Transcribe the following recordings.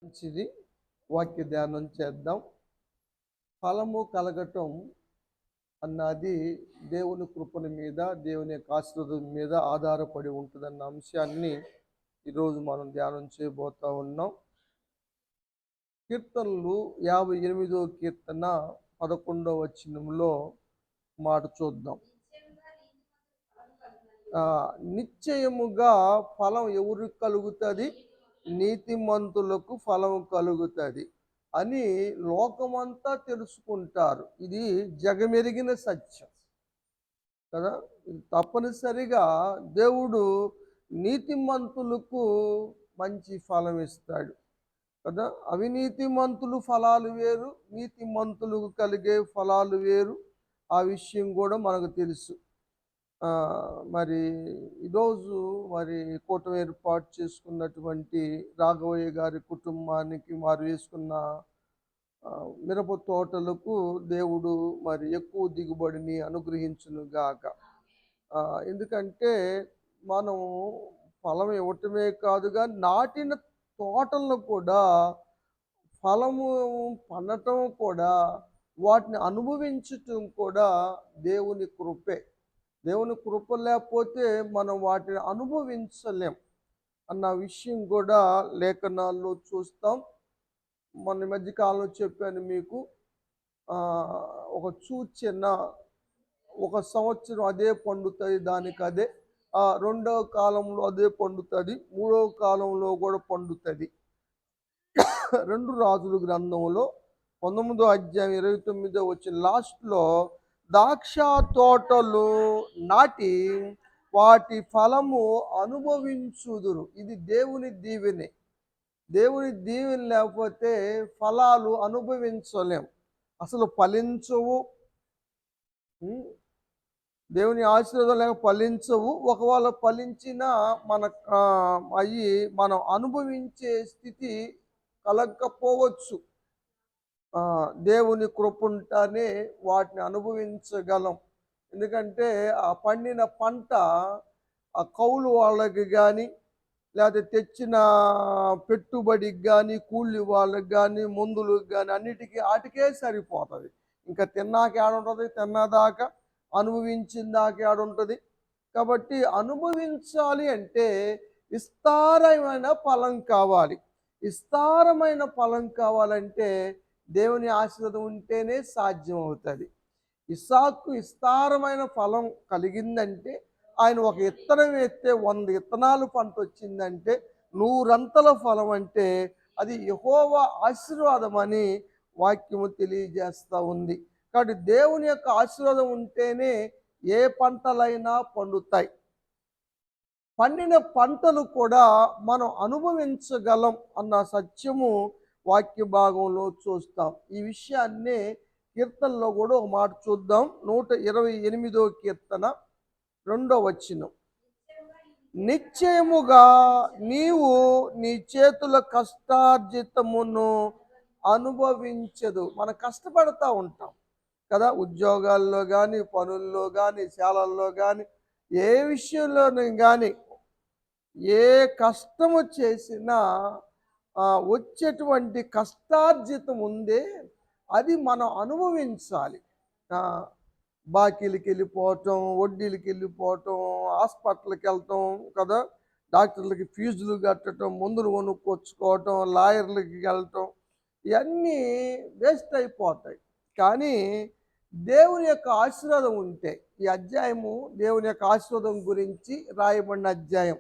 మంచిది. వాక్య ధ్యానం చేద్దాం. ఫలము కలగటం అన్నది దేవుని కృపణ మీద, దేవుని యొక్క ఆశీర్వాదం మీద ఆధారపడి ఉంటుందన్న అంశాన్ని ఈరోజు మనం ధ్యానం చేయబోతా ఉన్నాం. కీర్తనలు 58వ కీర్తన 11వ వచనంలో మాట చూద్దాం. నిశ్చయముగా ఫలం ఎవరికి కలుగుతుంది? నీతిమంతులకు ఫలం కలుగుతుంది అని లోకమంతా తెలుసుకుంటారు. ఇది జగమెరిగిన సత్యం కదా. తప్పనిసరిగా దేవుడు నీతిమంతులకు మంచి ఫలం ఇస్తాడు కదా. అవినీతిమంతులు ఫలాలు వేరు, నీతిమంతులకు కలిగే ఫలాలు వేరు. ఆ విషయం కూడా మనకు తెలుసు. మరి ఈరోజు కూటమి ఏర్పాటు చేసుకున్నటువంటి రాఘవయ్య గారి కుటుంబానికి వారు వేసుకున్న మిరప తోటలకు దేవుడు ఎక్కువ దిగుబడిని అనుగ్రహించును గాక. ఎందుకంటే మనం ఫలం ఇవ్వటమే కాదుగా, నాటిన తోటలను కూడా ఫలము పండటం కూడా, వాటిని అనుభవించటం కూడా దేవుని కృపే. దేవుని కృప లేకపోతే మనం వాటిని అనుభవించలేం అన్న విషయం కూడా లేఖనాల్లో చూస్తాం. మొన్న మధ్యకాలంలో చెప్పాను మీకు, ఒక సూచన, ఒక సంవత్సరం అదే పండుతుంది, దానికి అదే, రెండవ కాలంలో అదే పండుతుంది, మూడవ కాలంలో కూడా పండుతుంది. 2 రాజుల గ్రంథంలో 19వ అధ్యాయం 29వ వచ్చిన లాస్ట్లో ద్రాక్ష తోటలు నాటి వాటి ఫలము అనుభవించుదురు. ఇది దేవుని దీవెనే. దేవుని దీవెన లేకపోతే ఫలాలు అనుభవించలేం, అసలు ఫలించవు. దేవుని ఆశీర్వాదం లేక ఫలించవు. ఒకవేళ ఫలించినా మనం అనుభవించే స్థితి కలగకపోవచ్చు. దేవుని కృప ఉంటేనే వాటిని అనుభవించగలం. ఎందుకంటే ఆ పండిన పంట ఆ కౌలు వాళ్ళకి కానీ, లేకపోతే తెచ్చిన పెట్టుబడికి కానీ, కూలి వాళ్ళకి కానీ, మందులకు కానీ, అన్నిటికీ వాటికే సరిపోతుంది. ఇంకా తిన్నాక ఏడుంటుంది? తిన్నదాకా అనుభవించిన దాకా ఏడుంటుంది? కాబట్టి అనుభవించాలి అంటే విస్తారమైన ఫలం కావాలి. విస్తారమైన ఫలం కావాలంటే దేవుని ఆశీర్వాదం ఉంటేనే సాధ్యం అవుతుంది. ఇస్సాకు విస్తారమైన ఫలం కలిగిందంటే, ఆయన ఒక విత్తనం వేస్తే 100 విత్తనాలు పంట వచ్చిందంటే 100 ఫలం అంటే అది యెహోవా ఆశీర్వాదం అని వాక్యము తెలియజేస్తూ ఉంది. కాబట్టి దేవుని యొక్క ఆశీర్వాదం ఉంటేనే ఏ పంటలైనా పండుతాయి. పండిన పంటలు కూడా మనం అనుభవించగలం అన్న సత్యము వాక్య భాగంలో చూస్తాం. ఈ విషయాన్నే కీర్తనలో కూడా ఒక మాట చూద్దాం. 128వ కీర్తన 2వ వచనం. నిశ్చయముగా నీవు నీ చేతుల కష్టార్జితమును అనుభవించదు. మనం కష్టపడతా ఉంటాం కదా, ఉద్యోగాల్లో కానీ, పనుల్లో కానీ, శాలల్లో కానీ, ఏ విషయంలోనూ కానీ ఏ కష్టము చేసినా వచ్చేటువంటి కష్టార్జితం ఉందే, అది మనం అనుభవించాలి. బాకీలకి వెళ్ళిపోవటం, వడ్డీలకి వెళ్ళిపోవటం, హాస్పిటల్కి వెళ్ళటం కదా, డాక్టర్లకి ఫీజులు కట్టడం, మందులు కొనుక్కొచ్చుకోవటం, లాయర్లకి వెళ్ళటం, ఇవన్నీ వేస్ట్ అయిపోతాయి. కానీ దేవుని యొక్క ఆశీర్వాదం ఉంటే, ఈ అధ్యాయము దేవుని యొక్క ఆశీర్వాదం గురించి రాయబడిన అధ్యాయం.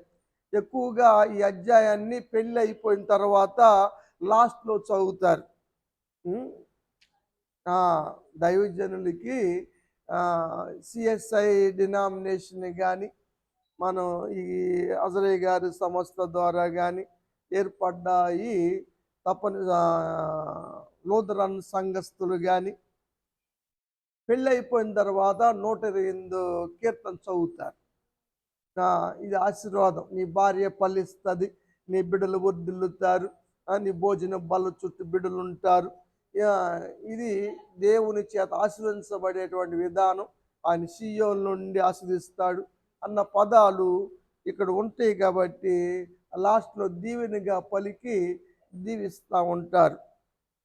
ఎక్కువగా ఈ అధ్యాయాన్ని పెళ్ళి అయిపోయిన తర్వాత లాస్ట్లో చదువుతారు. దైవజనులకి సిఎస్ఐ డినామినేషన్ కానీ, మనం ఈ అజరయ్య గారి సంస్థ ద్వారా కానీ ఏర్పడ్డాయి. తప్పని లూథరన్ సంఘస్థులు కానీ పెళ్ళి అయిపోయిన తర్వాత 128 కీర్తన చదువుతారు. ఇది ఆశీర్వాదం. నీ భార్య ఫలిస్తుంది, నీ బిడ్డలు వర్ధిల్లుతారు, నీ భోజన బల్ల చుట్టూ బిడ్డలు ఉంటారు. ఇది దేవుని చేత ఆశీర్వదించబడేటువంటి విధానం. ఆయన సీయోన్ నుండి ఆశీర్దిస్తాడు అన్న పదాలు ఇక్కడ ఉంటాయి. కాబట్టి లాస్ట్లో దీవెనగా పలికి దీవిస్తూ ఉంటారు.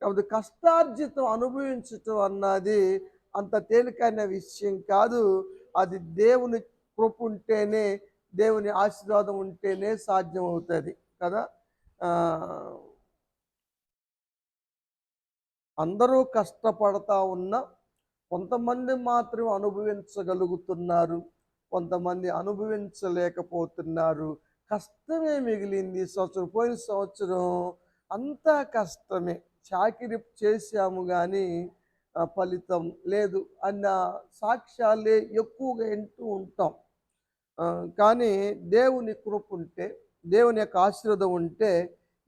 కాబట్టి కష్టార్జితం అనుభవించటం అన్నది అంత తేలికైన విషయం కాదు. అది దేవుని కృప ఉంటేనే, దేవుని ఆశీర్వాదం ఉంటేనే సాధ్యం అవుతుంది కదా. అందరూ కష్టపడతా ఉన్న కొంతమంది మాత్రం అనుభవించగలుగుతున్నారు, కొంతమంది అనుభవించలేకపోతున్నారు. కష్టమే మిగిలింది సంవత్సరం, పోయిన సంవత్సరం అంతా కష్టమే. చాకిరి చేశాము కానీ ఫలితం లేదు అన్న సాక్ష్యాలే ఎక్కువగా వింటూ ఉంటాం. కానీ దేవుని కృప ఉంటే, దేవుని యొక్క ఆశీర్వాదం ఉంటే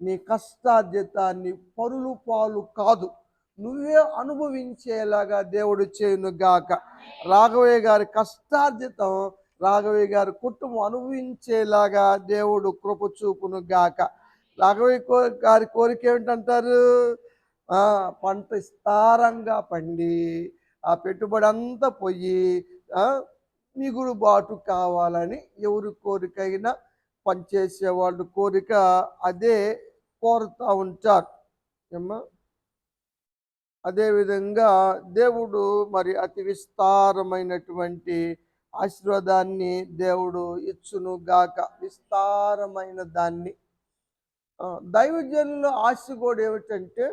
నీ కష్టార్జితాన్ని పరులు పాలు కాదు, నువ్వే అనుభవించేలాగా దేవుడు చేయును గాక. రాఘవయ్య గారి కష్టార్జితం రాఘవయ్య గారి కుటుంబం అనుభవించేలాగా దేవుడు కృప చూపును గాక. రాఘవయ్య గారి కోరిక ఏమిటంటారు? పంట విస్తారంగా పండి ఆ పెట్టుబడి అంతా పోయి మిగులు బాటు కావాలని ఎవరి కోరికైనా పనిచేసేవాళ్ళు కోరిక అదే కోరుతూ ఉంటారు ఏమ్మా. అదేవిధంగా దేవుడు మరి అతి విస్తారమైనటువంటి ఆశీర్వాదాన్ని దేవుడు ఇచ్చును గాక. విస్తారమైన దాన్ని దైవజనుల ఆశ కూడా ఏమిటంటే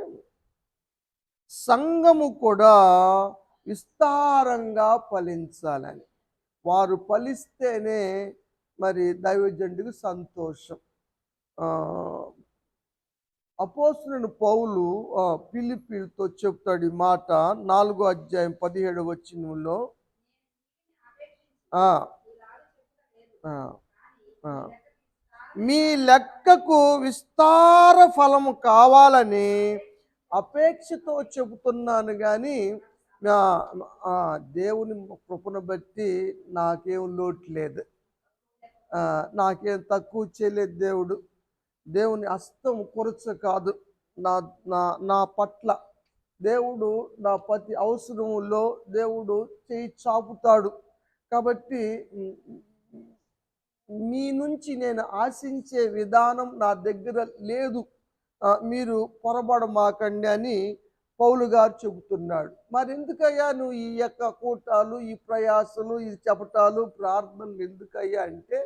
సంఘము కూడా విస్తారంగా ఫలించాలని. వారు ఫలిస్తేనే మరి దైవజనుడికి సంతోషం. అపోస్తలుడైన పౌలు ఫిలిప్పీయులతో చెప్తాడు ఈ మాట 4వ అధ్యాయం 17వ వచనంలో. మీ లెక్కకు విస్తార ఫలము కావాలని అపేక్షతో చెబుతున్నాను కానీ దేవుని కృపను బట్టి నాకేం లోటు లేదు, నాకేం తక్కువ చేయలేదు. దేవుని హస్తం కొరచ కాదు నా నా నా పట్ల. దేవుడు నా ప్రతి అవసరములో దేవుడు చేయి చాపుతాడు. కాబట్టి మీ నుంచి నేను ఆశించే విధానం నా దగ్గర లేదు, మీరు పొరబడమాకండి అని పౌలు గారు చెబుతున్నాడు. మరి ఎందుకయ్యా నువ్వు ఈ యొక్క కూటాలు, ఈ ప్రయాసలు, ఈ చెప్పటాలు, ప్రార్థనలు ఎందుకయ్యా అంటే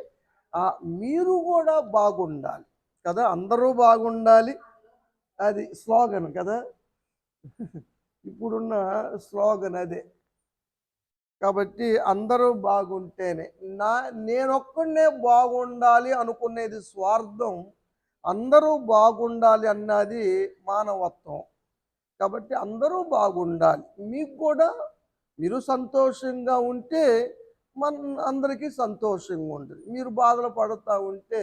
మీరు కూడా బాగుండాలి కదా, అందరూ బాగుండాలి. అది స్లోగన్ కదా, ఇప్పుడున్న స్లోగన్ అదే. కాబట్టి అందరూ బాగుంటేనే, నేనొక్కడే బాగుండాలి అనుకునేది స్వార్థం, అందరూ బాగుండాలి అన్నది మానవత్వం. కాబట్టి అందరూ బాగుండాలి. మీకు కూడా మీరు సంతోషంగా ఉంటే అందరికీ సంతోషంగా ఉంటుంది. మీరు బాధలు పడుతూ ఉంటే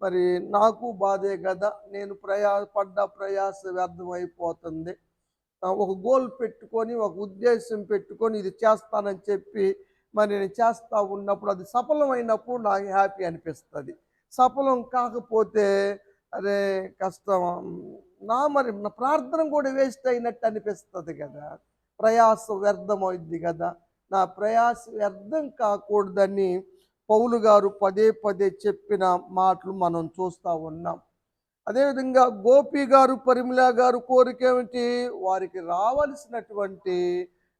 మరి నాకు బాధే కదా, నేను పడ్డ ప్రయాస వ్యర్థమైపోతుంది. ఒక గోల్ పెట్టుకొని, ఒక ఉద్దేశం పెట్టుకొని ఇది చేస్తానని చెప్పి మరి నేను చేస్తూ ఉన్నప్పుడు అది సఫలమైనప్పుడు నాకు హ్యాపీ అనిపిస్తుంది. సఫలం కాకపోతే అరే కష్టం, మరి నా ప్రార్థన కూడా వేస్ట్ అయినట్టు అనిపిస్తుంది కదా, ప్రయాస వ్యర్థమైంది కదా. నా ప్రయాస వ్యర్థం కాకూడదని పౌలు గారు పదే పదే చెప్పిన మాటలు మనం చూస్తూ ఉన్నాం. అదేవిధంగా గోపి గారు, పరిమళ గారు కోరిక ఏమిటి? వారికి రావాల్సినటువంటి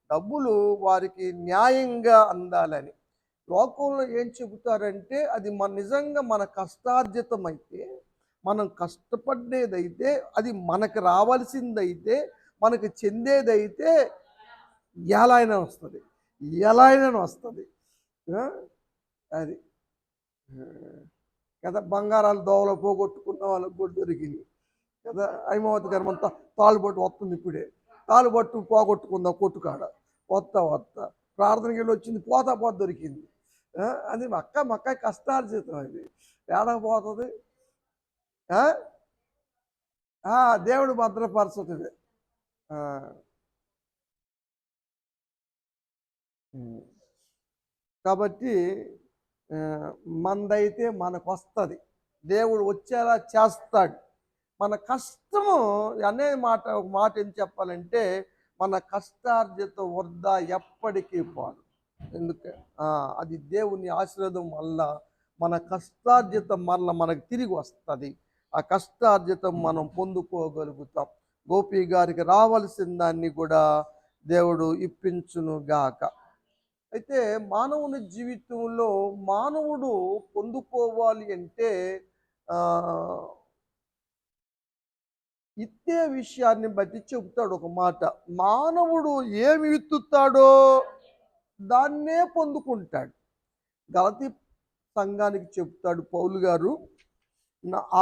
డబ్బులు వారికి న్యాయంగా అందాలని. లోకంలో ఏం చెబుతారంటే అది నిజంగా మన కష్టార్జితం అయితే, మనం కష్టపడేదైతే, అది మనకు రావాల్సిందైతే, మనకు చెందేదైతే ఎలా అయినా వస్తుంది అది కదా. బంగారాలు దోవలో పోగొట్టుకున్న వాళ్ళకు కూడా దొరికింది కదా. హైమావతి గారు అంతా తాళుబొట్టు వస్తుంది, ఇప్పుడే తాళుబొట్టు పోగొట్టుకుందాం కొట్టుకాడ, వస్తా ప్రార్థనకి వెళ్ళి వచ్చింది, పోతా దొరికింది. అది మక్క కష్టార్జితం, అది ఏడకపోతుంది. దేవుడు భద్రపరచుతుంది. కాబట్టి మనదైతే మనకు వస్తుంది, దేవుడు వచ్చేలా చేస్తాడు. మన కష్టము అనే ఒక మాట ఏం చెప్పాలంటే, మన కష్టార్జితం వృధా ఎప్పటికీ పోదు. ఎందుకు? అది దేవుని ఆశీర్వాదం వల్ల మన కష్టార్జితం మళ్ళీ మనకు తిరిగి వస్తుంది. ఆ కష్టార్జితం మనం పొందుకోగలుగుతాం. గోపి గారికి రావాల్సిన దాన్ని కూడా దేవుడు ఇప్పించును గాక. అయితే మానవుని జీవితంలో మానవుడు పొందుకోవాలి అంటే ఆ, ఇత్తే విషయాన్ని బట్టి చెబుతాడు ఒక మాట. మానవుడు ఏమి విత్తుతాడో దాన్నే పొందుకుంటాడు. గలతీ సంఘానికి చెప్తాడు పౌలు గారు,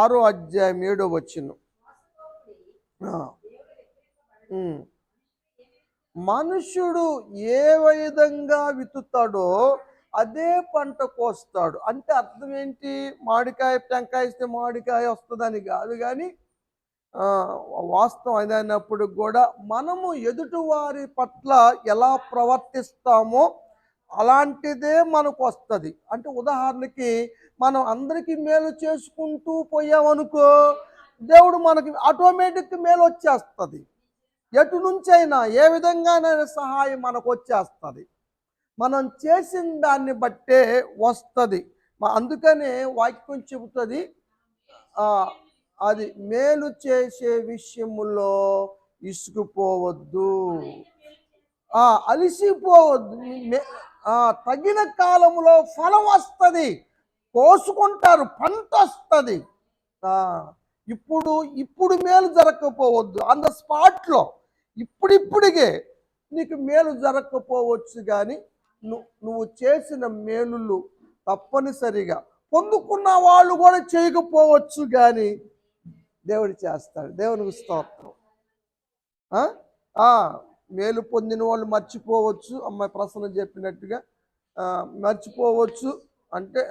6వ అధ్యాయం 7వ వచనం. ఆ, ఉమ్. మనుష్యుడు ఏ విధంగా విత్తుతాడో అదే పంట కోస్తాడు. అంటే అర్థం ఏంటి? మామిడికాయ టెంకాయ ఇస్తే మామిడికాయ వస్తుందని కాదు, కానీ వాస్తవం అదైనప్పుడు కూడా మనము ఎదుటివారి పట్ల ఎలా ప్రవర్తిస్తామో అలాంటిదే మనకు వస్తుంది. అంటే ఉదాహరణకి మనం అందరికీ మేలు చేసుకుంటూ పోయామనుకో, దేవుడు మనకి ఆటోమేటిక్ మేలు వచ్చేస్తుంది. ఎటు నుంచి అయినా ఏ విధంగానైనా సహాయం మనకు వచ్చేస్తుంది. మనం చేసిన దాన్ని బట్టే వస్తుంది. అందుకనే వాక్యం చెబుతుంది, అది మేలు చేసే విషయములో ఇసుకుపోవద్దు, అలిసిపోవద్దు. తగిన కాలంలో ఫలం వస్తుంది, కోసుకుంటారు, పంట వస్తుంది. ఇప్పుడు మేలు జరగకపోవద్దు, ఆన్ ద స్పాట్లో ఇప్పుడిప్పుడిగే నీకు మేలు జరగకపోవచ్చు, కానీ నువ్వు చేసిన మేలులు తప్పనిసరిగా పొందుకున్న వాళ్ళు కూడా చేయకపోవచ్చు, కానీ దేవుడు చేస్తాడు. దేవునికి స్తోత్రం. మేలు పొందిన వాళ్ళు మర్చిపోవచ్చు, అమ్మాయి ప్రసన్న చెప్పినట్టుగా మర్చిపోవచ్చు. అంటే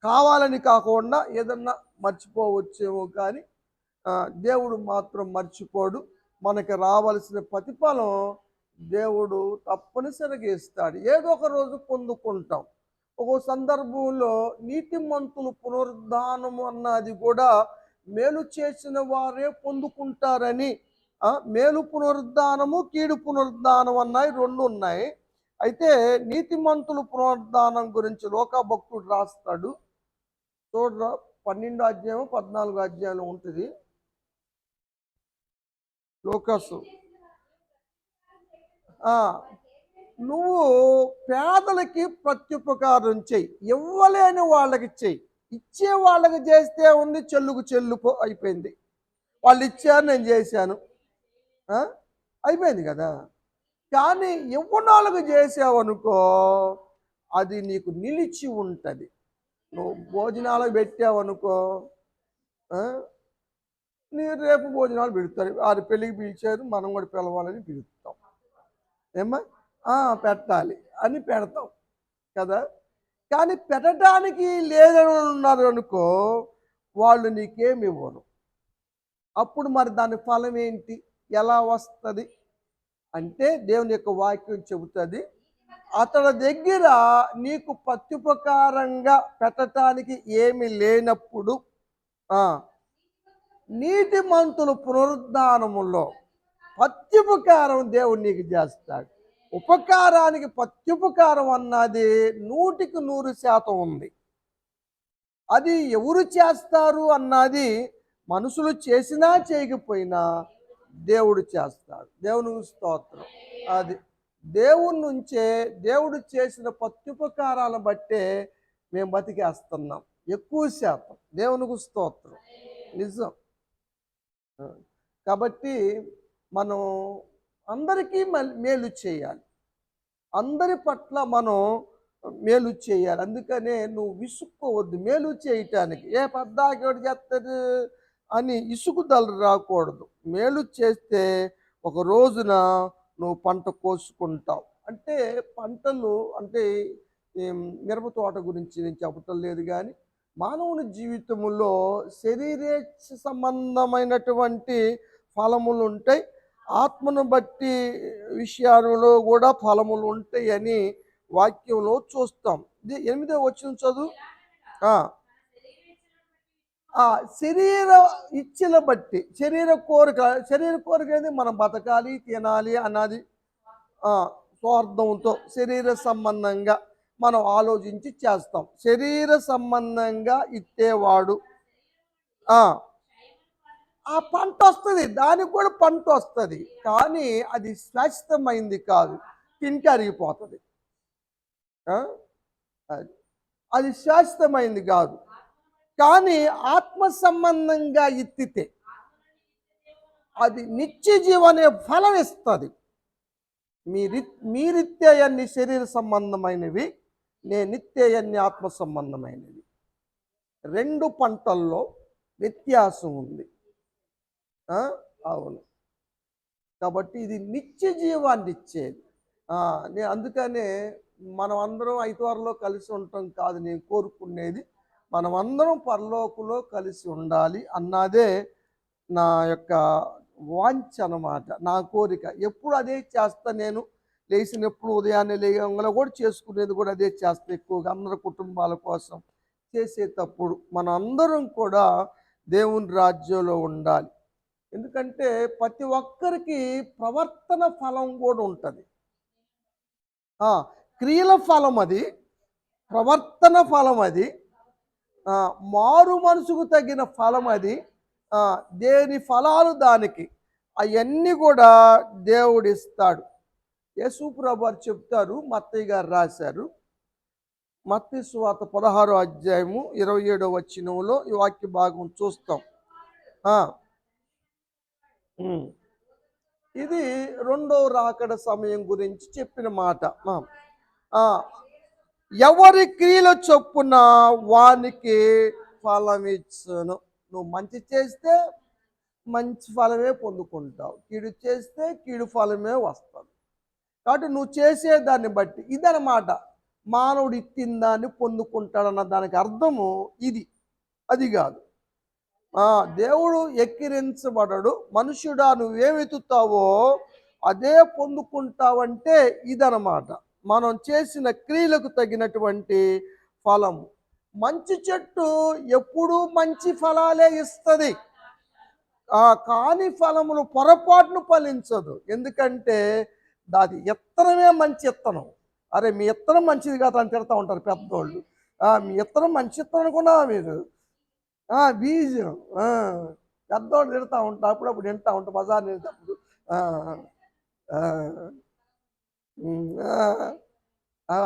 కావాలని కాకుండా ఏదన్నా మర్చిపోవచ్చేమో, కానీ దేవుడు మాత్రం మర్చిపోడు. మనకి రావాల్సిన ప్రతిఫలం దేవుడు తప్పనిసరిగా ఇస్తాడు. ఏదో ఒక రోజు పొందుకుంటాం. ఒక సందర్భంలో నీతిమంతులు పునరుద్ధానము అన్నది కూడా మేలు చేసిన వారే పొందుకుంటారని, మేలు పునరుద్ధానము కీడు పునరుద్ధానం అన్నాయి, రెండు ఉన్నాయి. అయితే నీతిమంతులు పునరుద్ధానం గురించి లోకా భక్తుడు రాస్తాడు. చూడరా, 12వ అధ్యాయం 14వ అధ్యాయంలో ఉంటుంది. లోకాసు, నువ్వు పేదలకి ప్రత్యుపకారం చెయ్యి, ఇవ్వలేని వాళ్ళకి చెయ్యి. ఇచ్చే వాళ్ళకి చేస్తే ఉంది, చెల్లుకు అయిపోయింది. వాళ్ళు ఇచ్చారు, నేను చేశాను, అయిపోయింది కదా. కానీ ఇవ్వనాలకు చేసావనుకో, అది నీకు నిలిచి ఉంటుంది. నువ్వు భోజనాలకు పెట్టావనుకో, నీ రేపు భోజనాలు పెడతారు. వారి పెళ్ళికి పిలిచారు, మనం కూడా పిలవాలని పిలుస్తాం. ఏమ్మా, పెట్టాలి అని పెడతాం కదా. కానీ పెట్టడానికి లేదని ఉన్నారు అనుకో, వాళ్ళు నీకేమి ఇవ్వరు. అప్పుడు మరి దాని ఫలం ఏంటి, ఎలా వస్తుంది అంటే, దేవుని యొక్క వాక్యం చెబుతుంది, అతడి దగ్గర నీకు ప్రత్యుపకారంగా పెట్టడానికి ఏమి లేనప్పుడు నీతిమంతుల పునరుద్ధానములో ప్రత్యుపకారం దేవుడు నీకు చేస్తాడు. ఉపకారానికి ప్రత్యుపకారం అన్నది 100% ఉంది. అది ఎవరు చేస్తారు అన్నది మనుషులు చేసినా చేయకపోయినా దేవుడు చేస్తాడు. దేవునికి స్తోత్రం. అది దేవుని నుంచే, దేవుడు చేసిన ప్రత్యుపకారాలను బట్టే మేము బతికేస్తున్నాం ఎక్కువ శాతం. దేవునికి స్తోత్రం. నిజం. కాబట్టి మనం అందరికీ మేలు చేయాలి, అందరి పట్ల మనం మేలు చేయాలి. అందుకనే నువ్వు విసుక్కోవద్దు మేలు చేయటానికి. పద్దాకేడు చేస్తాడు అని ఇసుకుదల రాకూడదు. మేలు చేస్తే ఒక రోజున నువ్వు పంట కోసుకుంటావు. అంటే పంటలు అంటే మిరప తోట గురించి నేను చెప్పటం లేదు, కానీ మానవుని జీవితంలో శరీరేచ్ఛ సంబంధమైనటువంటి ఫలములు ఉంటాయి, ఆత్మను బట్టి విషయాలలో కూడా ఫలములు ఉంటాయి అని వాక్యంలో చూస్తాం. 8వ వచనం చదువు. శరీర ఇచ్చల బట్టి, శరీర కోరిక అనేది మనం బతకాలి, తినాలి అన్నది స్వార్థంతో శరీర సంబంధంగా మనం ఆలోచించి చేస్తాం. శరీర సంబంధంగా ఇచ్చేవాడు ఆ ఆ పంట వస్తుంది, దానికి కూడా పంట వస్తుంది, కానీ అది శాశ్వతమైంది కాదు, తింటే అరిగిపోతుంది. ఆ? అది అది శాశ్వతమైంది కాదు. కానీ ఆత్మ సంబంధంగా ఎత్తితే అది నిత్య జీవనే ఫలం ఇస్తుంది. మీరిత్తేయన్ని శరీర సంబంధమైనవి, నిత్యేయన్ని ఆత్మ సంబంధమైనవి. రెండు పంటల్లో వ్యత్యాసం ఉంది. అవును. కాబట్టి ఇది నిత్య జీవాన్ని ఇచ్చేది. నేను అందుకనే మనం అందరం ఐదువారిలో కలిసి ఉండటం కాదు నేను కోరుకునేది, మనం అందరం పరలోకంలో కలిసి ఉండాలి అన్నదే నా యొక్క వాంఛ అన్నమాట, నా కోరిక. ఎప్పుడు అదే చేస్తా నేను. లేచినప్పుడు ఉదయాన్నే లేయంగానే కూడా చేసుకునేది కూడా అదే చేస్తా, ఎక్కువగా అందరి కుటుంబాల కోసం చేసేటప్పుడు మన అందరం కూడా దేవుని రాజ్యంలో ఉండాలి. ఎందుకంటే ప్రతి ఒక్కరికి ప్రవర్తన ఫలం కూడా ఉంటుంది. క్రియల ఫలం అది, ప్రవర్తన ఫలం అది, మారు మనసుకు తగిన ఫలం అది. దేని ఫలాలు దానికి, అవన్నీ కూడా దేవుడు ఇస్తాడు. యేసు ప్రభువు చెప్తారు, మత్తయి గారు రాశారు, మత్తయి సువార్త 16వ అధ్యాయము 27వ వచనంలో ఈ వాక్య భాగం చూస్తాం. ఇది రెండో రాకడ సమయం గురించి చెప్పిన మాట. ఎవరి క్రియల చొప్పున వానికి ఫలం ఇచ్చును. నువ్వు మంచి చేస్తే మంచి ఫలమే పొందుకుంటావు, కీడు చేస్తే కీడు ఫలమే వస్తుంది. కాబట్టి నువ్వు చేసేదాన్ని బట్టి ఇదన్నమాట, మానవుడు ఇచ్చిన దాన్ని పొందుకుంటాడన్న దానికి అర్థము ఇది, అది కాదు. దేవుడు ఎక్కిరించబడడు. మనుష్యుడా నువ్వేమెత్తుతావో అదే పొందుకుంటావంటే ఇదన్నమాట, మనం చేసిన క్రియలకు తగినటువంటి ఫలము. మంచి చెట్టు ఎప్పుడూ మంచి ఫలాలే ఇస్తుంది, కాని ఫలములు పొరపాటును ఫలించదు. ఎందుకంటే దాని ఇత్తనమే మంచి ఇత్తనం. అరే మీ ఇత్తనం మంచిది కాదు అని తిడతా ఉంటారు పెద్దోళ్ళు. మీ ఇత్తనం మంచి ఇత్తనం అనుకున్నావా మీరు? బీజం పెద్దోళ్ళు తిడతా ఉంటారు, అప్పుడప్పుడు తింటా ఉంటారు బజార్ నిలిచినప్పుడు.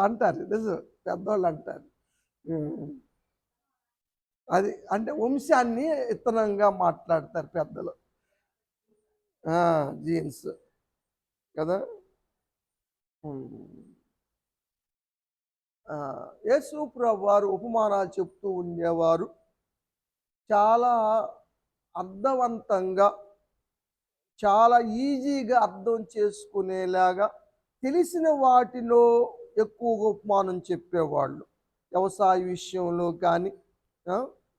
అంటారు, నిజం, పెద్దోళ్ళు అంటారు. అది అంటే వంశాన్ని ఇత్తనంగా మాట్లాడతారు పెద్దలు. జీన్స్ కదా. యేసు ప్రభువు వారు ఉపమానాలు చెప్తూ ఉండేవారు, చాలా అర్థవంతంగా, చాలా ఈజీగా అర్థం చేసుకునేలాగా తెలిసిన వాటిలో ఎక్కువగా ఉపమానం చెప్పేవాళ్ళు. వ్యవసాయ విషయంలో కానీ.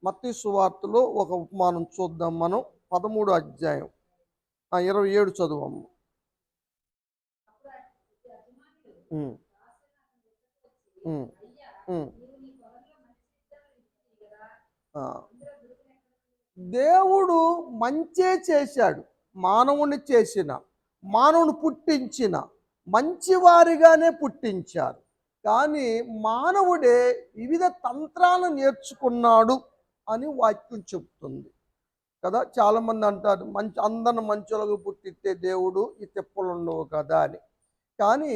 మత్తయి సువార్తలో ఒక ఉపమానం చూద్దాం మనం, 13వ అధ్యాయం 27 చదువమ్మ. దేవుడు మంచే చేశాడు, మానవుని చేసిన, మానవుని పుట్టించిన మంచివారిగానే పుట్టించారు. కానీ మానవుడే వివిధ తంత్రాలను నేర్చుకున్నాడు అని వాక్యం చెప్తుంది కదా. చాలామంది అంటారు అందరిని మంచులకు పుట్టిస్తే దేవుడు ఈ తిప్పలు ఉండవు కదా అని. కానీ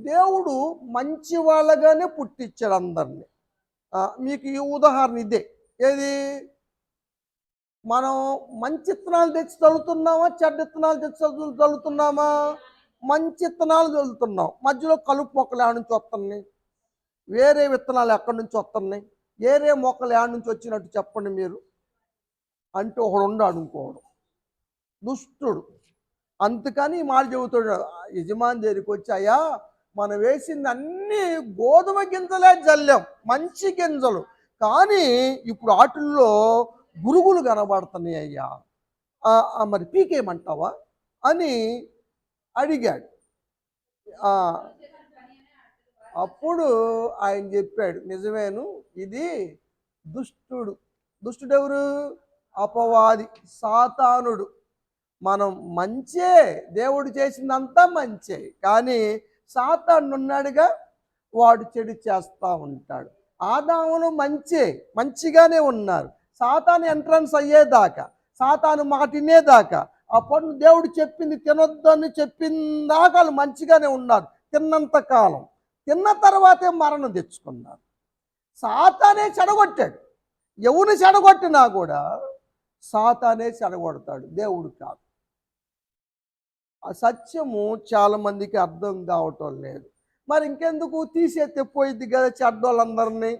దేవుడు మంచి వాళ్ళగానే పుట్టించాడు అందరినీ. మీకు ఈ ఉదాహరణ ఇదే. ఏది, మనం మంచి ఇత్తనాలు తెచ్చి చల్లుతున్నామా, చెడ్డ ఇత్తనాలు తెచ్చి చల్లుతున్నామా? మంచి ఇత్తనాలు చల్లుతున్నాం. మధ్యలో కలుపు మొక్కలు ఏడ నుంచి వస్తున్నాయి? వేరే విత్తనాలు ఎక్కడి నుంచి వస్తున్నాయి? వేరే మొక్కలు ఏడ నుంచి వచ్చినట్టు చెప్పండి మీరు అంటే ఒకడు ఉండాడు, ఇంకోడు దుష్టుడు. అందుకని మాట చెబుతాడు యజమాని దగ్గరికి వచ్చి, అయ్యా మనం వేసింది అన్నీ గోధుమ గింజలే జల్లాం, మంచి గింజలు, కానీ ఇప్పుడు వాటిల్లో గురుగులు కనబడుతున్నాయి అయ్యా, మరి పీకేయమంటావా అని అడిగాడు. అప్పుడు ఆయన చెప్పాడు, నిజమేను, ఇది దుష్టుడు. దుష్టుడెవరు? అపవాది, సాతానుడు. మనం మంచే, దేవుడు చేసిందంతా మంచే, కానీ సాతాను ఉన్నాడుగా, వాడు చెడు చేస్తూ ఉంటాడు. ఆదామును మంచిగానే ఉన్నారు, సాతాను ఎంట్రన్స్ అయ్యేదాకా, సాతాను మాట వినేదాకా, ఆ పండు దేవుడు చెప్పింది తినొద్దని చెప్పిందాకా వాళ్ళు మంచిగానే ఉన్నారు తిన్నంత కాలం. తిన్న తర్వాతే మరణం తెచ్చుకున్నారు. సాతానే చెడగొట్టాడు. ఎవరిని చెడగొట్టినా కూడా సాతానే చెడగొడతాడు, దేవుడు కాదు. ఆ సత్యము చాలా మందికి అర్థం కావటం లేదు. మరి ఇంకెందుకు తీసేస్తే పోయిద్ది కదా చెడ్డోళ్ళందరినీ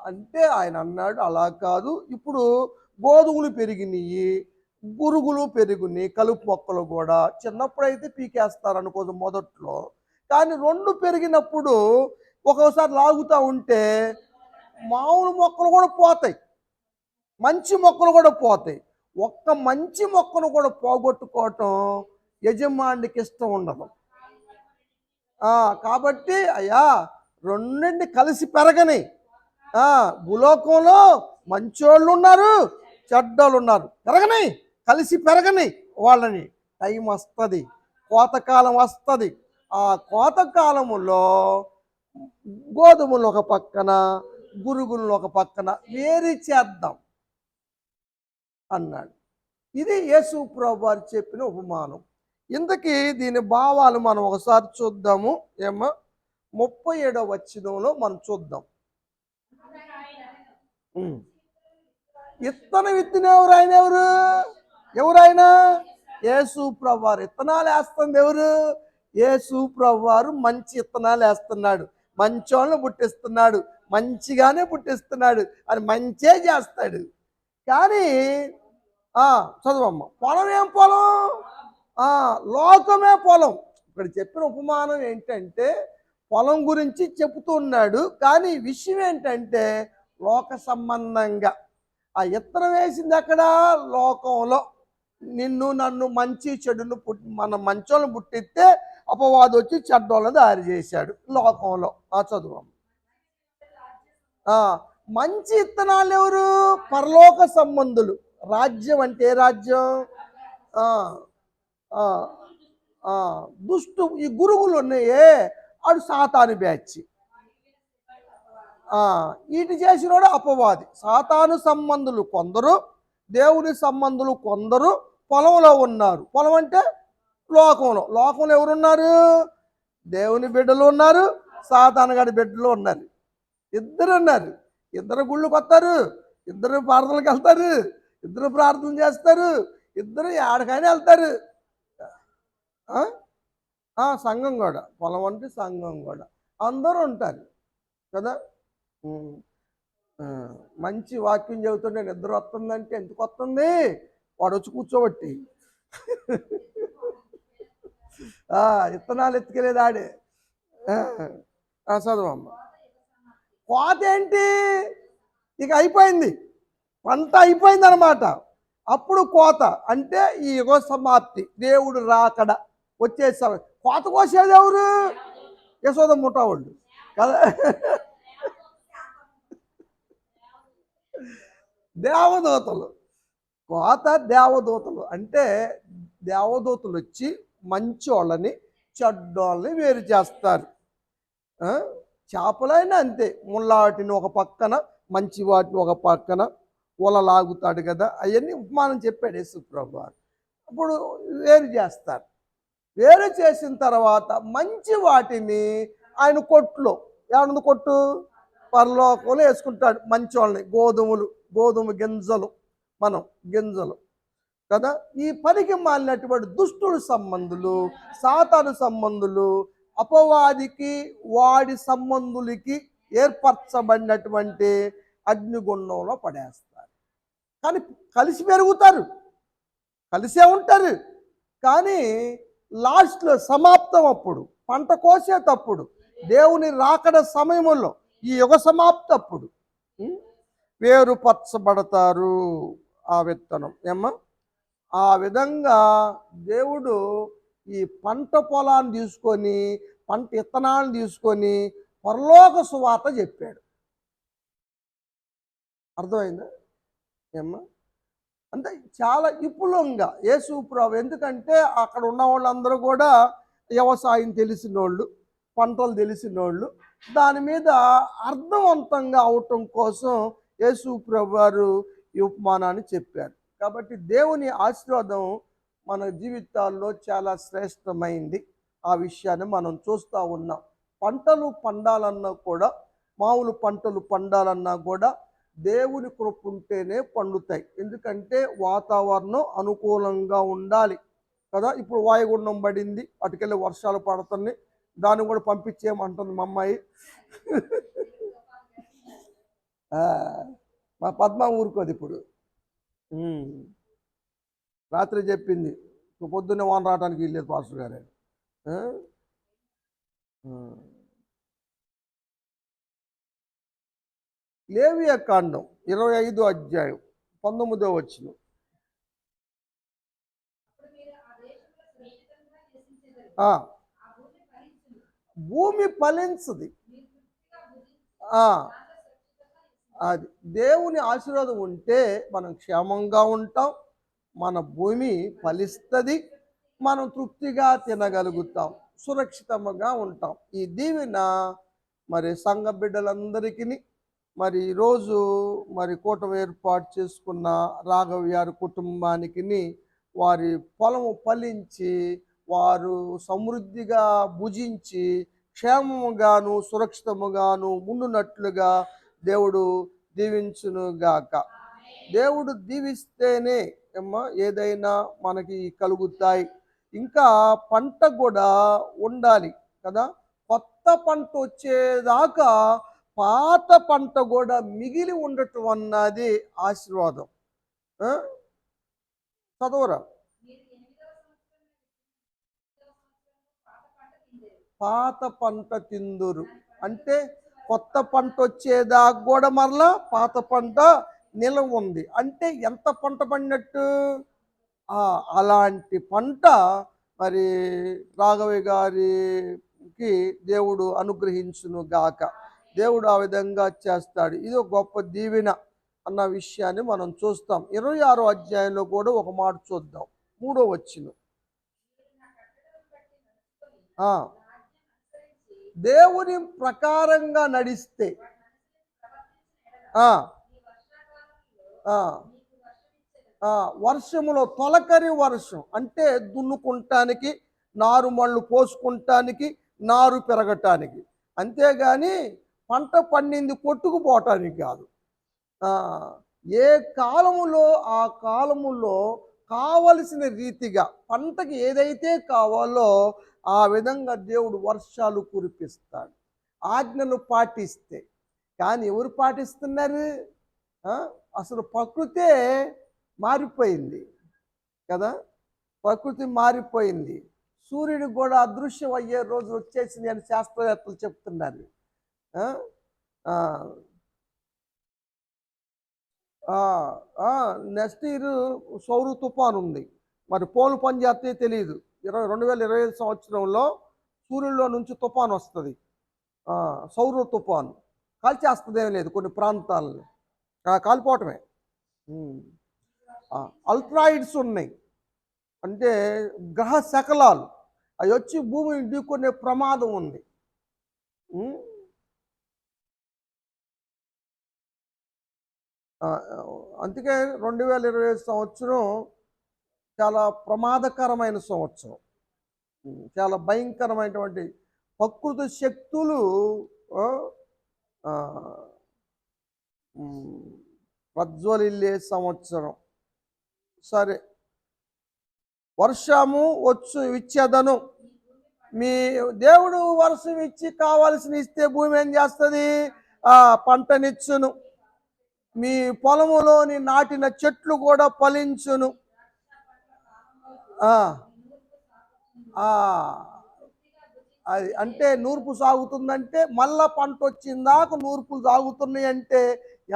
అంటే ఆయన అన్నాడు అలా కాదు. ఇప్పుడు గోధుమలు పెరిగినాయి, గురుగులు పెరిగినాయి, కలుపు మొక్కలు కూడా. చిన్నప్పుడైతే పీకేస్తారు అనుకోదు మొదట్లో, కానీ రెండు పెరిగినప్పుడు ఒక్కోసారి లాగుతూ ఉంటే మామూలు మొక్కలు కూడా పోతాయి, మంచి మొక్కలు కూడా పోతాయి. ఒక్క మంచి మొక్కను కూడా పోగొట్టుకోవటం యజమానికి ఇష్టం ఉండదు. కాబట్టి అయ్యా రెండింటి కలిసి పెరగని. భూలోకంలో మంచోళ్ళు ఉన్నారు, చెడ్డోళ్ళు ఉన్నారు, పెరగని, కలిసి పెరగని వాళ్ళని. టైం వస్తుంది, కోతకాలం వస్తుంది. ఆ కోతకాలములో గోధుమలు ఒక పక్కన, గురుగులను ఒక పక్కన వేరు చేద్దాం అన్నాడు. ఇది యేసు ప్రభువు వారు చెప్పిన ఉపమానం. ఇంతకీ దీని భావాలు మనం ఒకసారి చూద్దాము. ఏమో 37వ వచనంలో మనం చూద్దాం. ఇత్తనం విత్తిన ఎవరైనా యేసు ప్రభువు వారు. ఇత్తనాలు వేస్తుంది ఎవరు? యేసు ప్రభువు వారు మంచి ఇత్తనాలు వేస్తున్నాడు, మంచోళ్ళని పుట్టిస్తున్నాడు, మంచిగానే పుట్టిస్తున్నాడు, అని మంచే చేస్తాడు. కానీ చదువమ్మ, పొలం ఏం పొలం? లోకమే పొలం. ఇక్కడ చెప్పిన ఉపమానం ఏంటంటే పొలం గురించి చెబుతున్నాడు, కానీ విషయం ఏంటంటే లోక సంబంధంగా. ఆ ఇత్తనం వేసింది అక్కడ లోకంలో. నిన్ను నన్ను మంచి చెడును మన మంచోళ్ళని పుట్టిస్తే అపవాదు వచ్చి చెడ్డోళ్ళని తయారు చేశాడు లోకంలో. చదువు. మంచి ఇత్తనాలు ఎవరు? పరలోక సంబంధులు. రాజ్యం అంటే ఏ రాజ్యం? దుష్టు ఈ గురుగులు ఉన్నాయే, అడు సాతాను బ్యాచ్. వీటి చేసినోడు అపవాది. సాతాను సంబంధులు కొందరు, దేవుని సంబంధులు కొందరు పొలంలో ఉన్నారు. పొలం అంటే లోకంలో. లోకంలో ఎవరున్నారు? దేవుని బిడ్డలు ఉన్నారు, సాతాను గడి బిడ్డలు ఉన్నారు. ఇద్దరు ఉన్నారు. ఇద్దరు గుళ్ళకి వస్తారు, ఇద్దరు ప్రార్థనలకు వెళ్తారు, ఇద్దరు ప్రార్థన చేస్తారు, ఇద్దరు ఏడకైనా వెళ్తారు. సంఘం కూడా, పొలం అంటే సంఘం కూడా అందరూ ఉంటారు కదా. మంచి వాక్యం చెబుతుంటే నిద్ర వస్తుందంటే ఎందుకు వస్తుంది? వాడు వచ్చి కూర్చోబట్టి. ఇత్తనాలు ఎత్తుకెళ్ళేది ఆడే. చదువమ్మ. కోత ఏంటి? ఇక అయిపోయింది, పంట అయిపోయింది అనమాట. అప్పుడు కోత అంటే ఈ యుగ సమాప్తి, దేవుడు రాకడ వచ్చేసా. కోత కోసేది ఎవరు? యశోద ముఠా వాళ్ళు కదా. దేవదూతలు. కోత దేవదూతలు అంటే దేవదూతలు వచ్చి మంచోళ్ళని చెడ్డోళ్ళని వేరు చేస్తారు. చేపలైనా అంతే, ముళ్ళాటిని ఒక పక్కన, మంచి వాటిని ఒక పక్కన లాగుతాడు కదా. అవన్నీ ఉపమానం చెప్పాడు యేసు ప్రభువు. అప్పుడు వేరు చేస్తారు. వేరు చేసిన తర్వాత మంచి వాటిని ఆయన కొట్లో, ఏమన్నా కొట్టు పరలోకంలో వేసుకుంటాడు మంచోళ్ళని. గోధుమ గింజలు, మనం గింజలు కదా. ఈ పనికి మాలినటువంటి దుష్టుల సంబంధులు, సాతాను సంబంధులు అపవాదికి వాడి సంబంధులకి ఏర్పరచబడినటువంటి అగ్నిగుండంలో పడేస్తారు. కానీ కలిసి పెరుగుతారు, కలిసే ఉంటారు. కానీ లాస్ట్లో సమాప్తం అప్పుడు, పంట కోసేటప్పుడు, దేవుని రాకడ సమయంలో, ఈ యుగ సమాప్తప్పుడు వేరుపరచబడతారు ఆ విత్తనం. ఆ విధంగా దేవుడు ఈ పంట పొలాన్ని తీసుకొని, పంట విత్తనాలను తీసుకొని పరలోక సువార్త చెప్పాడు. అర్థమైందా? అంటే చాలా విపులంగా యేసు ప్రభు. ఎందుకంటే అక్కడ ఉన్న వాళ్ళందరూ కూడా వ్యవసాయం తెలిసిన వాళ్ళు, పంటలు తెలిసిన వాళ్ళు. దాని మీద అర్థవంతంగా అవటం కోసం యేసు ప్రభువారు ఈ ఉపమానాన్ని చెప్పారు. కాబట్టి దేవుని ఆశీర్వాదం మన జీవితాల్లో చాలా శ్రేష్టమైంది. ఆ విషయాన్ని మనం చూస్తూ ఉన్నాం. పంటలు పండాలన్నా కూడా, మామూలు పంటలు పండాలన్నా కూడా దేవుని కృప ఉంటేనే పండుతాయి. ఎందుకంటే వాతావరణం అనుకూలంగా ఉండాలి కదా. ఇప్పుడు వాయుగుండం పడింది, అటుకెళ్ళి వర్షాలు పడుతున్నాయి, దాన్ని కూడా పంపించేయమంటుంది మా అమ్మాయి. మా పద్మ ఊరుకోదు ఇప్పుడు. రాత్రి చెప్పింది, పొద్దున్నే వాన రావడానికి వీల్లేదు పాస్టర్ గారు. లేవియా కాండం 25వ అధ్యాయం 19వ వచనం. భూమి ఫలించది. అది దేవుని ఆశీర్వాదం ఉంటే మనం క్షేమంగా ఉంటాం, మన భూమి ఫలిస్తుంది, మనం తృప్తిగా తినగలుగుతాం, సురక్షితంగా ఉంటాం. ఈ దీవెన మరి సంఘ బిడ్డలందరికీ, మరి ఈరోజు మరి కూటమి ఏర్పాటు చేసుకున్న రాఘవ్యారు కుటుంబానికి వారి పొలము ఫలించి వారు సమృద్ధిగా భుజించి క్షేమముగాను సురక్షితముగాను ఉండునట్లుగా దేవుడు దీవించునుగాక. దేవుడు దీవిస్తేనే అమ్మా ఏదైనా మనకి కలుగుతాయి. ఇంకా పంట కూడా ఉండాలి కదా. కొత్త పంట వచ్చేదాకా పాత పంట కూడా మిగిలి ఉండటం అన్నది ఆశీర్వాదం. చదవరా. పాత పంట తిందురు అంటే కొత్త పంట వచ్చేదాకా కూడా మరలా పాత పంట నిలవ ఉంది అంటే ఎంత పంట పడినట్టు. అలాంటి పంట మరి రాఘవయ్య గారికి దేవుడు అనుగ్రహించును గాక. దేవుడు ఆ విధంగా చేస్తాడు. ఇది ఒక గొప్ప దీవెన అన్న విషయాన్ని మనం చూస్తాం. 26వ అధ్యాయంలో కూడా ఒక మాట చూద్దాం, 3వ వచనం. దేవుని ప్రకారంగా నడిస్తే వర్షములో తొలకరి వర్షం అంటే దున్నుకుంటానికి, నారు మళ్ళు పోసుకుంటానికి, నారు పెరగటానికి, అంతేగాని పంట పండింది కొట్టుకుపోవటానికి కాదు. ఏ కాలములో ఆ కాలములో కావలసిన రీతిగా పంటకి ఏదైతే కావాలో ఆ విధంగా దేవుడు వర్షాలు కురిపిస్తాడు, ఆజ్ఞలు పాటిస్తే. కానీ ఎవరు పాటిస్తున్నారు? అసలు ప్రకృతే మారిపోయింది కదా. ప్రకృతి మారిపోయింది. సూర్యుడికి కూడా అదృశ్యం అయ్యే రోజు వచ్చేసింది అని శాస్త్రవేత్తలు చెప్తున్నారు. నెక్స్ట్ ఇయర్ సౌర తుఫాన్ ఉంది, మరి పోలు పని చేస్తే తెలియదు. 2025 సంవత్సరంలో సూర్యుల్లో నుంచి తుఫాన్ వస్తుంది, సౌర తుఫాను. కాల్చేస్తుందేమీ లేదు, కొన్ని ప్రాంతాలను కాలిపోవటమే. అల్ట్రాయిడ్స్ ఉన్నాయి, అంటే గ్రహ శకలాలు, అవి వచ్చి భూమిని ఢీకొనే ప్రమాదం ఉంది. అందుకే 2025 సంవత్సరం చాలా ప్రమాదకరమైన సంవత్సరం, చాలా భయంకరమైనటువంటి ప్రకృతి శక్తులు ప్రజ్వలిల్లే సంవత్సరం. సరే, వర్షము వచ్చు ఇచ్చేదను. మీ దేవుడు వర్షం ఇచ్చి కావాల్సిన ఇస్తే భూమి ఏం చేస్తుంది? పంటనిచ్చును. మీ పొలములోని నాటిన చెట్లు కూడా ఫలించును. అది అంటే నూర్పు సాగుతుందంటే మళ్ళా పంట వచ్చిందాక నూర్పులు సాగుతున్నాయి అంటే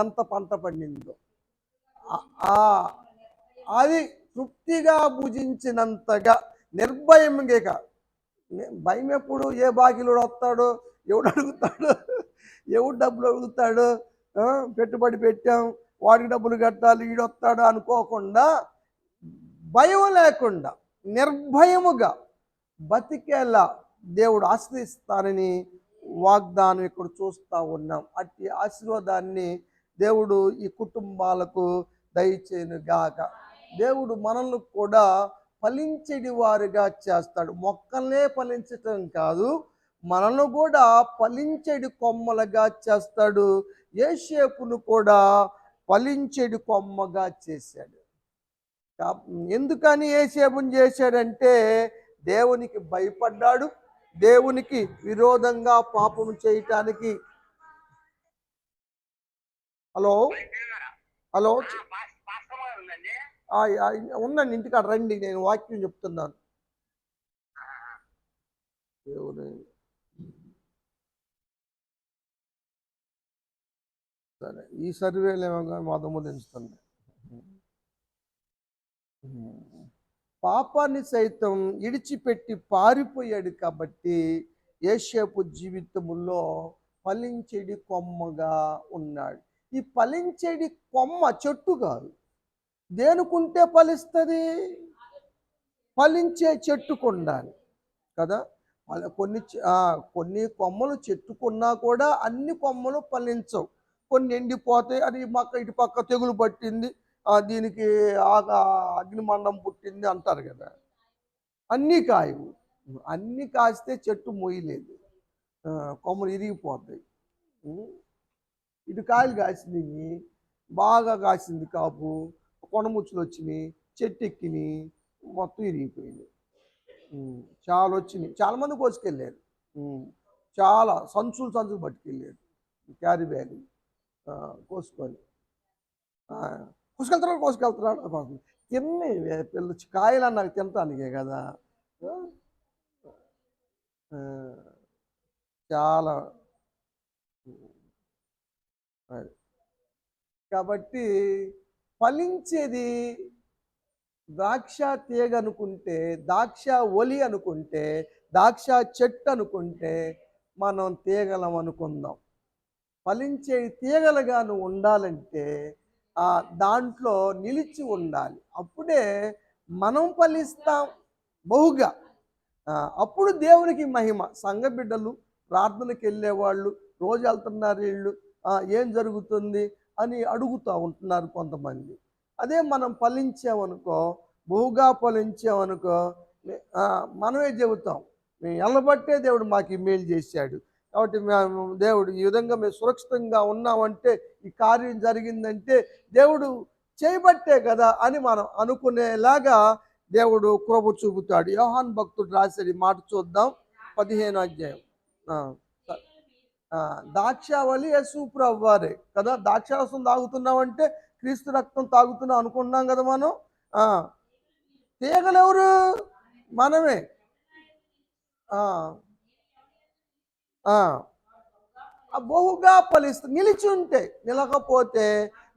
ఎంత పంట పండిందో. అది తృప్తిగా భుజించినంతగా నిర్భయంగా. భయం ఎప్పుడు? ఏ బాకీలుడు వస్తాడు, ఎవడు అడుగుతాడు, ఎవడు డబ్బులు అడుగుతాడు, పెట్టుబడి పెట్టాం వాడికి డబ్బులు కట్టాలి, ఈడొస్తాడు అనుకోకుండా, భయం లేకుండా నిర్భయముగా బతికేలా దేవుడు ఆశ్రయిస్తానని వాగ్దానం ఇక్కడ చూస్తూ ఉన్నాం. అట్టి ఆశీర్వాదాన్ని దేవుడు ఈ కుటుంబాలకు దయచేయును గాక. దేవుడు మనల్ని కూడా ఫలించేటి వారిగా చేస్తాడు. మొక్కల్నే ఫలించటం కాదు, మనల్ని కూడా ఫలించేటి కొమ్మలుగా చేస్తాడు. యోసేపును కూడా ఫలించేటి కొమ్మగా చేశాడు. ఎందుకని యోసేపును చేశాడంటే దేవునికి భయపడ్డాడు. దేవునికి విరోధంగా పాపం చేయటానికి. హలో హలో ఉండండి, ఇంటికాడ రండి, నేను వాక్యం చెప్తున్నాను. దేవుని సరే, ఈ సర్వేలు ఏమో మదము దించుతుంది. పాపాన్ని సైతం ఇడిచిపెట్టి పారిపోయాడు కాబట్టి యోసేపు జీవితములో ఫలించేడి కొమ్మగా ఉన్నాడు. ఈ ఫలించేడి కొమ్మ చెట్టు కాదు, దేనికుంటే ఫలిస్తుంది? ఫలించే చెట్టుకు ఉండాలి కదా. కొన్ని కొమ్మలు చెట్టుకున్నా కూడా అన్ని కొమ్మలు ఫలించవు. కొన్ని ఎండిపోతాయి, అది ఇటు పక్క తెగులు పట్టింది, దీనికి అగ్నిమండం పుట్టింది అంటారు కదా. అన్నీ కాయవు, అన్నీ కాస్తే చెట్టు మొయ్యలేదు, కొమ్మలు ఇరిగిపోతాయి. ఇటు కాయలు కాసింది, బాగా కాసింది కాపు, కొనముచ్చులు వచ్చినాయి, చెట్టు ఎక్కినాయి, మొత్తం ఇరిగిపోయింది. చాలా వచ్చినాయి, చాలామంది కోసుకెళ్ళారు, చాలా సంచులు పట్టుకెళ్ళారు, క్యారీ బ్యాగ్ కోసుకొని కోసుకెళ్తున్నాడు. తిన్ని పిల్ల కాయలు నాకు తినటానికే కదా. చాలా కాబట్టి ఫలించేది ద్రాక్ష తీగ అనుకుంటే, ద్రాక్ష ఒలి అనుకుంటే, ద్రాక్ష చెట్టు అనుకుంటే మనం తీగలం అనుకుందాం. ఫలించే తీగలుగా నువ్వు ఉండాలంటే దాంట్లో నిలిచి ఉండాలి. అప్పుడే మనం ఫలిస్తాం బహుగా. అప్పుడు దేవునికి మహిమ. సంఘ బిడ్డలు ప్రార్థనకి వెళ్ళేవాళ్ళు రోజు వెళ్తున్నారు, వీళ్ళు ఏం జరుగుతుంది అని అడుగుతూ ఉంటున్నారు కొంతమంది. అదే మనం ఫలించామనుకో, బహుగా ఫలించామనుకో, మనమే చెబుతాం, మేము ఎల్లబట్టే దేవుడు మాకు మేలు చేశాడు, కాబట్టి మేము దేవుడు ఈ విధంగా మేము సురక్షితంగా ఉన్నామంటే, ఈ కార్యం జరిగిందంటే దేవుడు చేయబట్టే కదా అని మనం అనుకునేలాగా దేవుడు కృప చూపుతాడు. యోహాను భక్తుడు రాసేది మాట చూద్దాం, 15వ అధ్యాయం. ద్రాక్షావళి యేసుప్రభు వారే కదా. ద్రాక్షారసం తాగుతున్నామంటే క్రీస్తు రక్తం తాగుతున్నాం అనుకున్నాం కదా మనం. తీగలెవరు? మనమే. బహుగా ఫలిస్తుంది. నిలిచి ఉంటే, నిలకపోతే,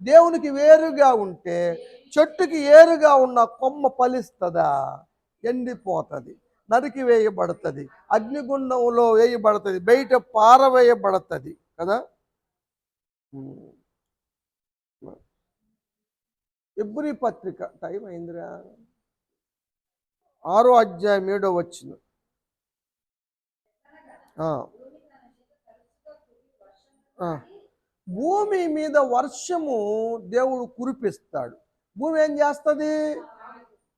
దేవునికి వేరుగా ఉంటే, చెట్టుకి ఏరుగా ఉన్న కొమ్మ ఫలిస్తుందా? ఎండిపోతుంది, నరికి వేయబడుతుంది, అగ్నిగుండంలో వేయబడుతుంది, బయట పారవేయబడుతుంది కదా. ఎబ్రీ పత్రిక టైం అయిందిరా, 6వ అధ్యాయం 7వ వచనం. భూమి మీద వర్షము దేవుడు కురిపిస్తాడు. భూమి ఏం చేస్తుంది?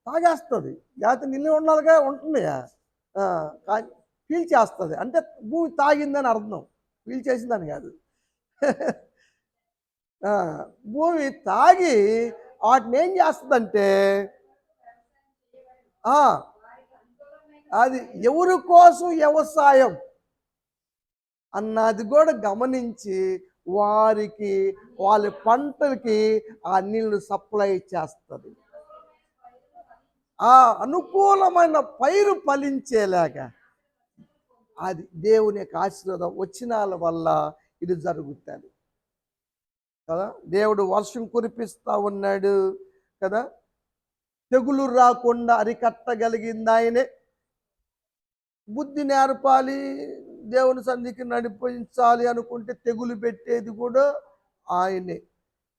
తాగేస్తుంది. లేకపోతే నిల్వ ఉండాలిగా, ఉంటుందిగా, పీల్చేస్తుంది. అంటే భూమి తాగిందని అర్థం, పీల్చేసిందని కాదు. భూమి తాగి వాటిని ఏం చేస్తుందంటే, అది ఎవరి కోసం వ్యవసాయం అన్నది కూడా గమనించి వారికి వాళ్ళ పంటలకి ఆ నీళ్లు సప్లై చేస్తుంది. ఆ అనుకూలమైన పైరు ఫలించేలాగా అది దేవుని యొక్క ఆశీర్వాదం వచ్చినాల వల్ల ఇది జరుగుతుంది కదా. దేవుడు వర్షం కురిపిస్తూ ఉన్నాడు కదా. తెగులు రాకుండా అరికట్టగలిగింది ఆయనే. బుద్ధి నేర్పాలి, దేవుని సన్నిధికి నడిపించాలి అనుకుంటే తెగులు పెట్టేది కూడా ఆయనే.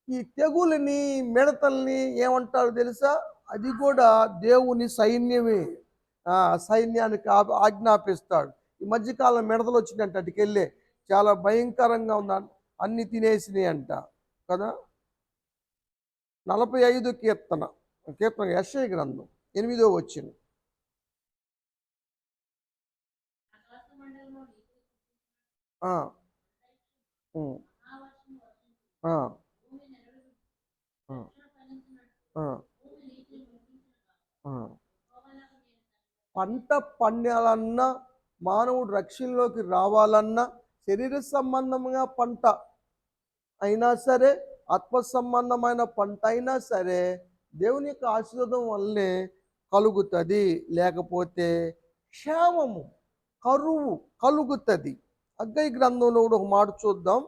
ఈ తెగులని, మిడతల్ని ఏమంటారు తెలుసా? అది కూడా దేవుని సైన్యమే. సైన్యానికి ఆజ్ఞాపిస్తాడు. ఈ మధ్యకాలం మిడతలు వచ్చినాయంట, అటుకెళ్ళే చాలా భయంకరంగా ఉందా, అన్ని తినేసినాయి అంట. కదా. 45 కీర్తన, యెషయా గ్రంథం 8వ వచనం. ఆ, ఉమ్, ఆ, ఆ, ఆ, ఆ. పంట పండాలన్నా, మానవుడు రక్షణలోకి రావాలన్నా, శరీర సంబంధంగా పంట అయినా సరే, ఆత్మ సంబంధమైన పంట అయినా సరే, దేవుని యొక్క ఆశీర్వాదం వల్లే కలుగుతుంది. లేకపోతే క్షేమము, కరువు కలుగుతుంది. హగ్గయి గ్రంథంలో కూడా ఒక మాట చూద్దాం.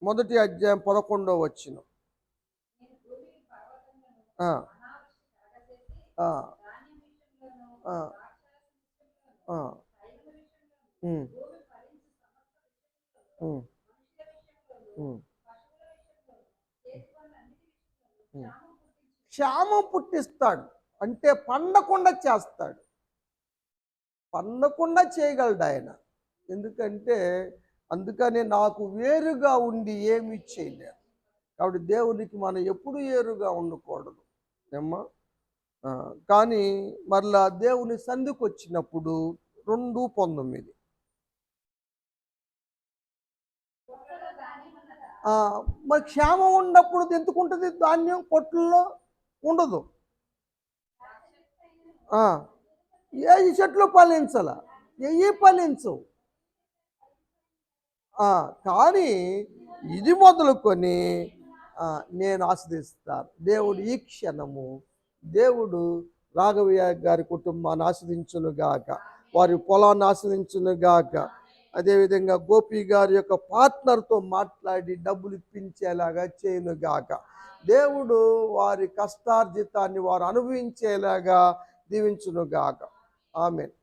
1వ అధ్యాయం 11వ వచనం. ఆ, ఆ, ఆ, ఆ, ఉమ్, ఉమ్, ఉమ్, ఉమ్. క్షామం పుట్టిస్తాడు అంటే పండకుండా చేస్తాడు. పండకుండా చేయగలడు ఆయన. ఎందుకంటే అందుకనే నాకు వేరుగా ఉండి ఏమి చేయలేరు. కాబట్టి దేవునికి మనం ఎప్పుడు వేరుగా ఉండకూడదు ఏమ్మా. ఆ, కానీ మరలా దేవుని సంధికి వచ్చినప్పుడు 2:19 మరి క్షేమం ఉన్నప్పుడు ఎందుకు ఉంటుంది ధాన్యం పొట్టుల్లో? ఉండదు. ఏ చెట్లు ఫలించాల, ఏ ఫలించవు. కానీ ఇది మొదలుకొని నేను ఆస్వాదిస్తాను. దేవుడు ఈ క్షణము, దేవుడు రాఘవయ్య గారి కుటుంబాన్ని ఆస్వాదించునుగాక, వారి పొలాన్ని ఆస్వాదించునుగాక. అదేవిధంగా గోపి గారి యొక్క పార్ట్నర్తో మాట్లాడి డబ్బులు ఇప్పించేలాగా చేయనుగాక. దేవుడు వారి కష్టార్జితాన్ని వారు అనుభవించేలాగా దీవించునుగాక. ఆమేన్.